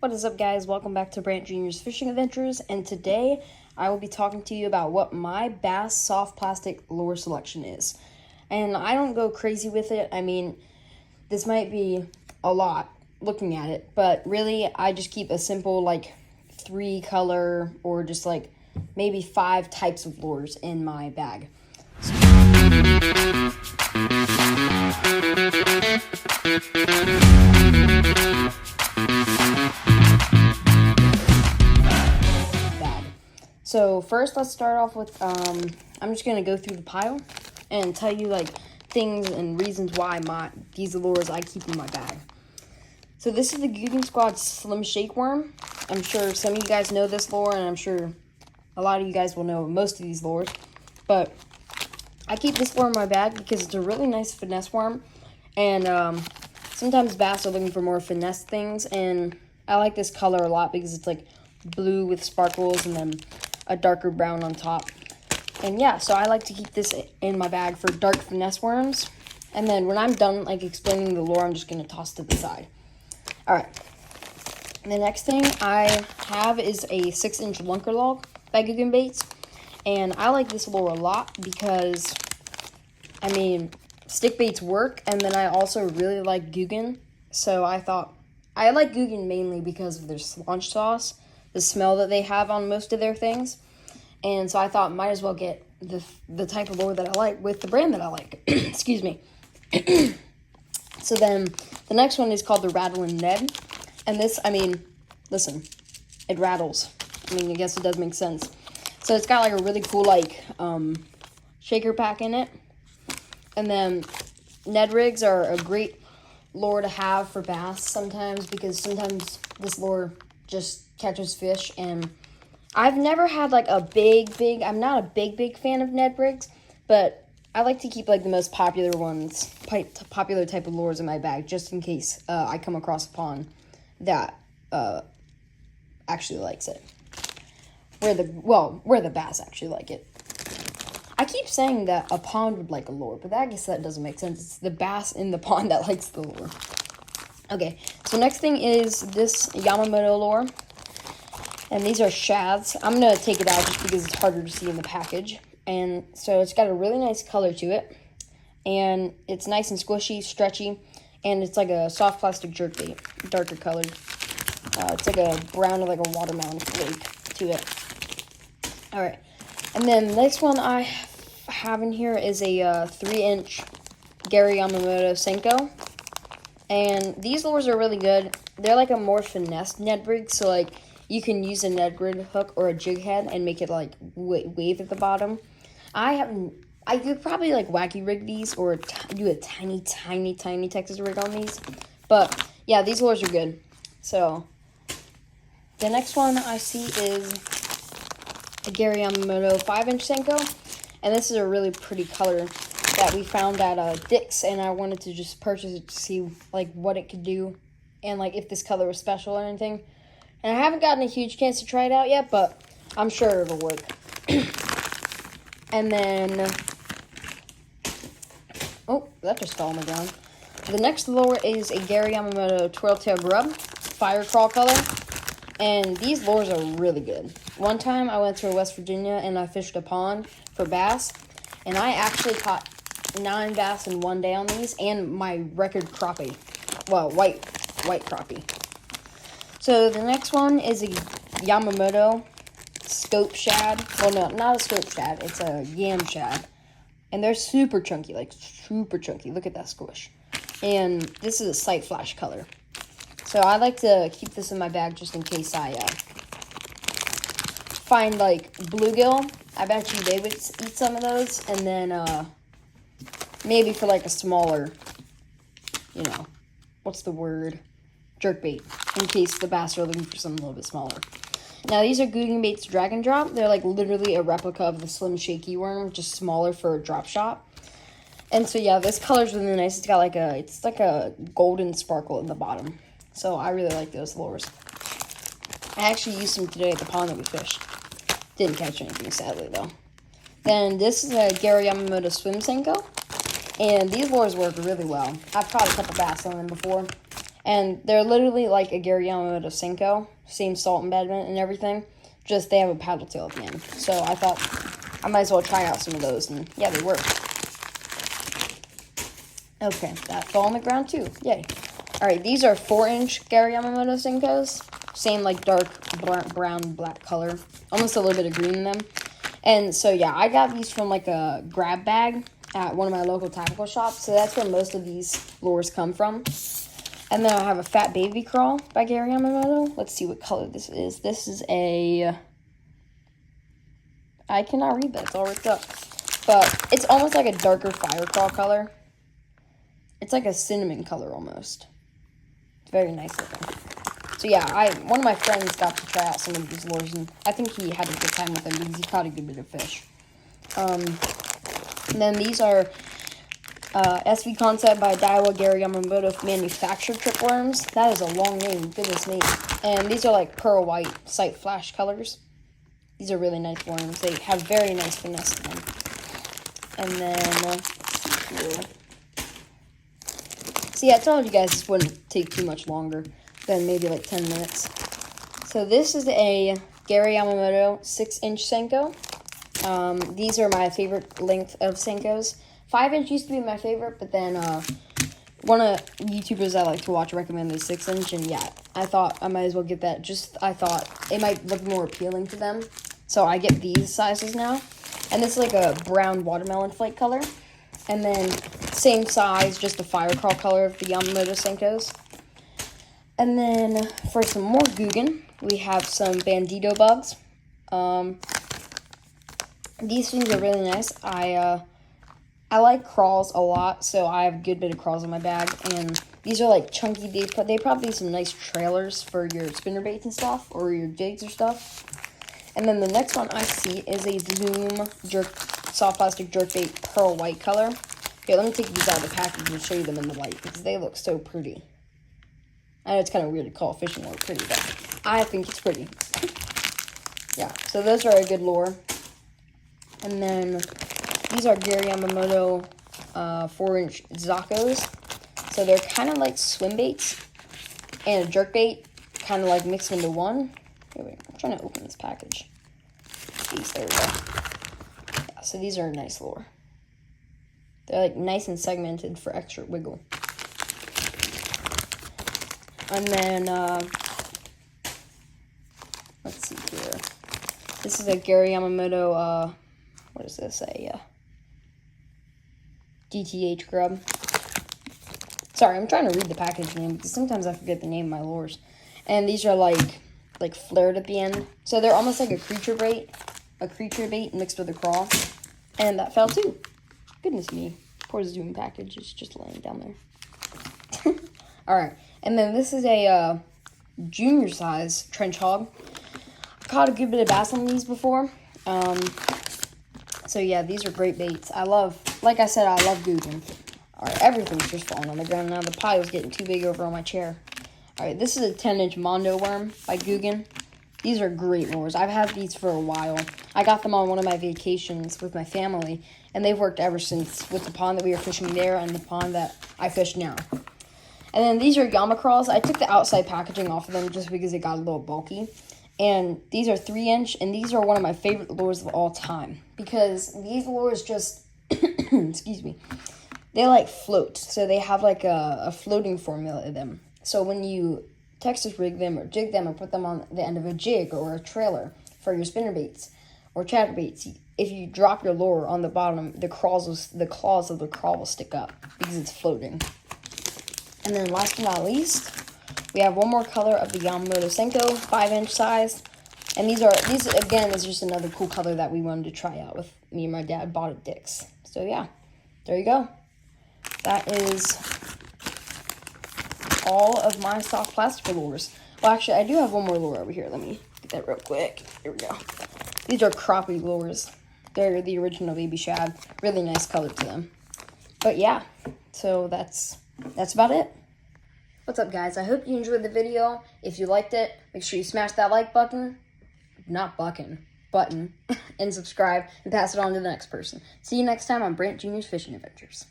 What is up, guys? Welcome back to Brant Jr.'s Fishing Adventures, and today I will be talking to you about what my bass soft plastic lure selection is. And I don't go crazy with it. I mean, this might be a lot looking at it, but really I just keep a simple like 3 color or just like maybe 5 types of lures in my bag. So first, let's start off with, I'm just going to go through the pile and tell you, like, things and reasons why these lures I keep in my bag. So this is the Googan Squad Slim Shake Worm. I'm sure some of you guys know this lure, and I'm sure a lot of you guys will know most of these lures. But I keep this lure in my bag because it's a really nice finesse worm. And sometimes bass are looking for more finesse things, and I like this color a lot because it's, like, blue with sparkles and then a darker brown on top. And yeah, so I like to keep this in my bag for dark finesse worms. And then when I'm done like explaining the lure, I'm just going to toss to the side. Alright, the next thing I have is a 6-inch lunker log by Googan Baits. And I like this lure a lot because, I mean, stick baits work, and then I also really like Googan. So I thought, I like Googan mainly because of their launch sauce, the smell that they have on most of their things. And so I thought might as well get the type of lure that I like with the brand that I like. Excuse me. So then the next one is called the Rattlin' Ned. And this, I mean, listen, it rattles. I mean, I guess it does make sense. So it's got like a really cool like shaker pack in it. And then Ned rigs are a great lure to have for bass sometimes, because sometimes this lure just catches fish. And I've never had like a I'm not a big fan of Ned rigs, but I like to keep like the most popular ones, popular type of lures in my bag, just in case I come across a pond that actually likes it, where the bass actually like it. I keep saying that a pond would like a lure, but I guess that doesn't make sense. It's the bass in the pond that likes the lure. Okay, so next thing is this Yamamoto lure. And these are shads. I'm going to take it out just because it's harder to see in the package. And so it's got a really nice color to it. And it's nice and squishy, stretchy. And it's like a soft plastic jerkbait, darker colored. It's like a brown or like a watermelon flake to it. Alright. And then the next one I have in here is a 3-inch Gary Yamamoto Senko. And these lures are really good. They're like a more finessed Ned rig, so like you can use a Ned rig hook or a jig head and make it like wave at the bottom. I could probably like wacky rig these or do a tiny Texas rig on these. But yeah, these lures are good. So the next one I see is a Gary Yamamoto 5-inch Senko. And this is a really pretty color that we found at Dick's, and I wanted to just purchase it to see like what it could do and like if this color was special or anything. And I haven't gotten a huge chance to try it out yet, but I'm sure it'll work. And then, oh, that just fell on the ground. The next lure is a Gary Yamamoto Twirl Tail Grub, Fire Crawl color. And these lures are really good. One time I went to West Virginia and I fished a pond for bass, and I actually caught 9 bass in one day on these, and my record crappie. Well, white crappie. So the next one is a Yamamoto Scope Shad. Well, no, not a Scope Shad. It's a Yam Shad. And they're super chunky, like super chunky. Look at that squish. And this is a Sight Flash color. So I like to keep this in my bag just in case I find like bluegill. I bet you they would eat some of those. And then maybe for like a smaller, you know, what's the word? Jerkbait, in case the bass are looking for something a little bit smaller. Now these are Googan Baits Drag and Drop. They're like literally a replica of the Slim Shaky worm, just smaller for a drop shot. And so yeah, this color's really nice. It's got like a golden sparkle in the bottom. So I really like those lures. I actually used them today at the pond that we fished. Didn't catch anything, sadly though. Then this is a Gary Yamamoto Swim Senko. And these lures work really well. I've caught a couple bass on them before. And they're literally like a Gary Yamamoto Senko, same salt embedment and everything, just they have a paddle tail at the end. So I thought I might as well try out some of those, and yeah, they work. Okay, that fell on the ground too, yay. Alright, these are 4-inch Gary Yamamoto Senkos, same like dark brown, black color, almost a little bit of green in them. And so yeah, I got these from like a grab bag at one of my local tackle shops, so that's where most of these lures come from. And then I have a Fat Baby Crawl by Gary Yamamoto. Let's see what color this is. This is a... I cannot read that. It's all ripped up. But it's almost like a darker Fire Crawl color. It's like a cinnamon color almost. It's very nice looking. So yeah, one of my friends got to try out some of these lures, and I think he had a good time with them because he caught a good bit of fish. And then these are... SV Concept by Daiwa Gary Yamamoto manufactured trip worms. That is a long name, goodness me. And these are like pearl white sight flash colors. These are really nice worms. They have very nice finesse to them. And then, let's see here. See, I told you guys this wouldn't take too much longer than maybe like 10 minutes. So this is a Gary Yamamoto 6-inch Senko. These are my favorite length of Senkos. 5-inch used to be my favorite, but then one of YouTubers I like to watch recommended 6-inch, and yeah, I thought I might as well get that. I thought it might look more appealing to them, so I get these sizes now. And this is like a brown watermelon flake color, and then same size, just the Fire Crawl color of the Yamamoto Senkos. And then for some more Googan, we have some Bandito bugs. These things are really nice. I like crawls a lot, so I have a good bit of crawls in my bag, and these are like chunky. They probably some nice trailers for your spinnerbaits and stuff, or your jigs or stuff. And then the next one I see is a Zoom soft plastic jerkbait pearl white color. Here, let me take these out of the package and show you them in the light, because they look so pretty. I know it's kind of weird to call a fishing lure pretty, but I think it's pretty. Yeah, so those are a good lure. And then these are Gary Yamamoto 4-inch Zakos. So they're kind of like swim baits and a jerk bait, kind of like mixed into one. Here, wait, I'm trying to open this package. Jeez, there we go. Yeah, so these are a nice lure. They're like nice and segmented for extra wiggle. And then, let's see here. This is a Gary Yamamoto, what does this say? DTH grub. Sorry, I'm trying to read the package name because sometimes I forget the name of my lures. And these are like flared at the end. So they're almost like a creature bait mixed with a crawl. And that fell too. Goodness me. Poor Zoom package is just laying down there. Alright. And then this is a junior size trench hog. I caught a good bit of bass on these before. So yeah, these are great baits. Like I said, I love Googan. Alright, everything's just falling on the ground now. The pile's getting too big over on my chair. Alright, this is a 10-inch Mondo worm by Googan. These are great lures. I've had these for a while. I got them on one of my vacations with my family, and they've worked ever since with the pond that we were fishing there and the pond that I fish now. And then these are Yama Crawls. I took the outside packaging off of them just because it got a little bulky. And these are 3-inch, and these are one of my favorite lures of all time. Because these lures just, excuse me, they like float. So they have like a floating formula in them. So when you Texas rig them or jig them or put them on the end of a jig or a trailer for your spinnerbaits or chatterbaits, if you drop your lure on the bottom, the claws of the crawl will stick up because it's floating. And then last but not least, we have one more color of the Yamamoto Senko, 5-inch size. And these again is just another cool color that we wanted to try out with me and my dad bought at Dick's. So yeah, there you go. That is all of my soft plastic lures. Well, actually, I do have one more lure over here. Let me get that real quick. Here we go. These are crappie lures. They're the original Baby Shad. Really nice color to them. But yeah, so that's about it. What's up, guys? I hope you enjoyed the video. If you liked it, make sure you smash that like button. Button. And subscribe and pass it on to the next person. See you next time on Brant Jr.'s Fishing Adventures.